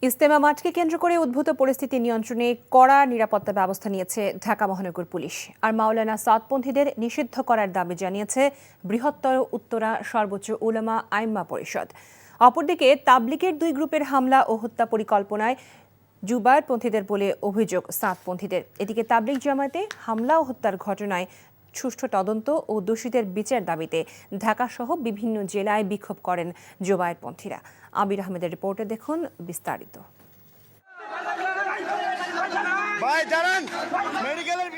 ইজতেমা মাঠকে কেন্দ্র করে উদ্ভূত পরিস্থিতি নিয়ন্ত্রণে কড়া নিরাপত্তা ব্যবস্থা নিয়েছে ঢাকা মহানগর পুলিশ। আর মাওলানা সাদপন্থীদের নিষিদ্ধ করার দাবি জানিয়েছে বৃহত্তর উত্তরা সর্বোচ্চ উলামা আইম্মা পরিষদ। অপরদিকে তাবলিগের দুই গ্রুপের হামলা ও হত্যা পরিকল্পনায় জুবায়েরপন্থীদের বলে অভিযোগ সাদপন্থীদের। এদিকে তাবলিগ জামায়াতে হামলা ও হত্যার ঘটনায় সুষ্ঠু তদন্ত ও দোষীদের বিচার দাবিতে ঢাকাসহ বিভিন্ন জেলায় বিক্ষোভ করেন জুবায়েরপন্থীরা। আবির আহমেদের রিপোর্টে দেখুন বিস্তারিত।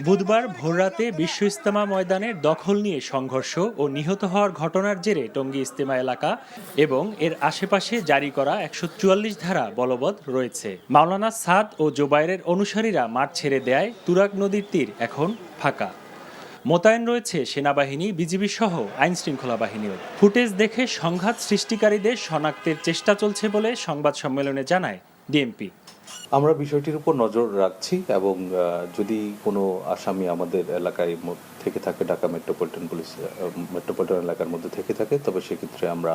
বুধবার ভোররাতে বিশ্ব ইজতেমা ময়দানের দখল নিয়ে সংঘর্ষ ও নিহত হওয়ার ঘটনার জেরে টঙ্গী ইজতেমা এলাকা এবং এর আশেপাশে জারি করা ১৪৪ ধারা বলবৎ রয়েছে। মাওলানা সাদ ও জোবায়েরের অনুসারীরা মাঠ ছেড়ে দেয় তুরাগ নদীর তীর এখন ফাঁকা। মোতায়েন রয়েছে সেনাবাহিনী, বিজিবি সহ আইন শৃঙ্খলা বাহিনীও। ফুটেজ দেখে সংঘাত সৃষ্টিকারীদের শনাক্তের চেষ্টা চলছে বলে সংবাদ সম্মেলনে জানায় ডিএমপি। আমরা বিষয়টির উপর নজর রাখছি এবং যদি কোনো আসামি আমাদের এলাকায় থেকে থাকে, ঢাকা মেট্রোপলিটন এলাকার মধ্যে থেকে থাকে, তবে সেক্ষেত্রে আমরা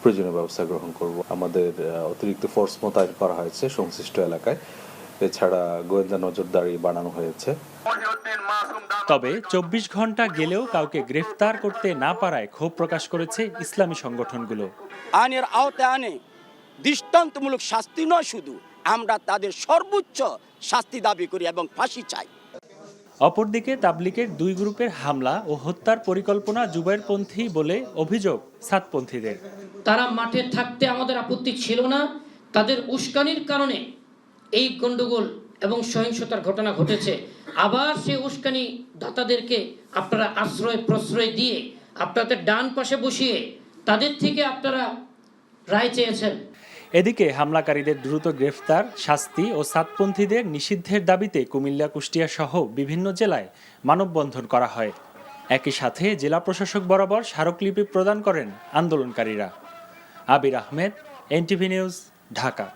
প্রয়োজনীয় ব্যবস্থা গ্রহণ করব। আমাদের অতিরিক্ত ফোর্স মোতায়েন করা হয়েছে সংশ্লিষ্ট এলাকায়, এছাড়া গোয়েন্দা নজরদারি বাড়ানো হয়েছে। তবে ২৪ ঘন্টা গেলেও কাউকে গ্রেফতার করতে না পারায় ক্ষোভ প্রকাশ করেছে ইসলামী সংগঠনগুলো। আইনের আওতায় আনে দৃষ্টান্তমূলক শাস্তি নয়, শুধু আমরা তাদের সর্বোচ্চ শাস্তি দাবি করি এবং ফাঁসি চাই। অপরদিকে তাবলিগের দুই গ্রুপের হামলা ও হত্যার পরিকল্পনা জুবায়েরপন্থী বলে অভিযোগ সাদপন্থীদের। তারা মাঠে থাকতে আমাদের আপত্তি ছিল না, তাদের উস্কানির কারণে এই গন্ডগোল এবং সহিংসতার ঘটনা ঘটেছে। আবার সেই উস্কানি দাতাদেরকে আপনারা আশ্রয় প্রশ্রয় দিয়ে আপনাদের ডান পাশে বসিয়ে তাদের থেকে আপনারা রায় চেয়েছেন। এদিকে হামলাকারীদের দ্রুত গ্রেফতার, শাস্তি ও সাদপন্থীদের নিষিদ্ধের দাবিতে কুমিল্লা, কুষ্টিয়া সহ বিভিন্ন জেলায় মানববন্ধন করা হয়। একই সাথে জেলা প্রশাসক বরাবর স্মারকলিপি প্রদান করেন আন্দোলনকারীরা। আবির আহমেদ, এনটিভি নিউজ, ঢাকা।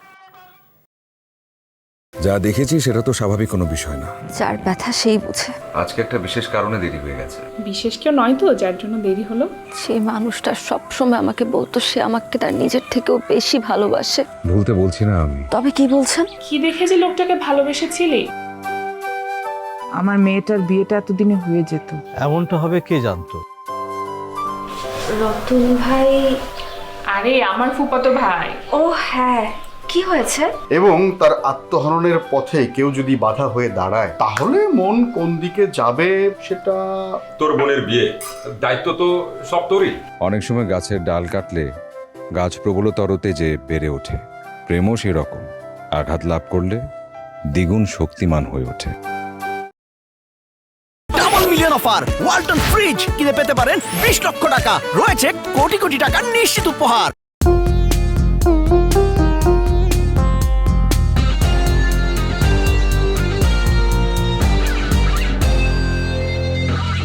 যা দেখেছি সেটা তো স্বাভাবিক কোনো বিষয় না। যার ব্যথা সেই বুঝে। আজকে একটা বিশেষ কারণে দেরি হয়ে গেছে। বিশেষ কেউ নয় তো যার জন্য দেরি হলো। সেই মানুষটা সবসময় আমাকে বলতো সে আমাকে তার নিজের থেকেও বেশি ভালোবাসে। ভুলতে বলছি না আমি। তবে কি বলছেন? কি দেখে যে লোকটাকে ভালোবেসেছিলি? আমার মেয়েটার বিয়েটা এতদিনে হয়ে যেত। এমনটা হবে কে জানতো? রতন ভাই। আরে আমার ফুফাতো ভাই। ও হ্যাঁ, কি হয়েছে? এবং তার আত্মহননের পথে কেউ যদি বাধা হয়ে দাঁড়ায়, তাহলে মন কোন দিকে যাবে সেটা। তোর বোনের বিয়ে, দায়িত্ব তো সব তোরই। অনেক সময় গাছের ডাল কাটলে গাছ প্রবলতরতে যে বেড়ে ওঠে, প্রেমও সেরকম। আঘাত লাভ করলে দ্বিগুণ শক্তিমান হয়ে ওঠে। Double million offer Walton fridge কিনে পেতে পারেন 20 লক্ষ টাকা, রয়েছে কোটি কোটি টাকার নিশ্চিত উপহার।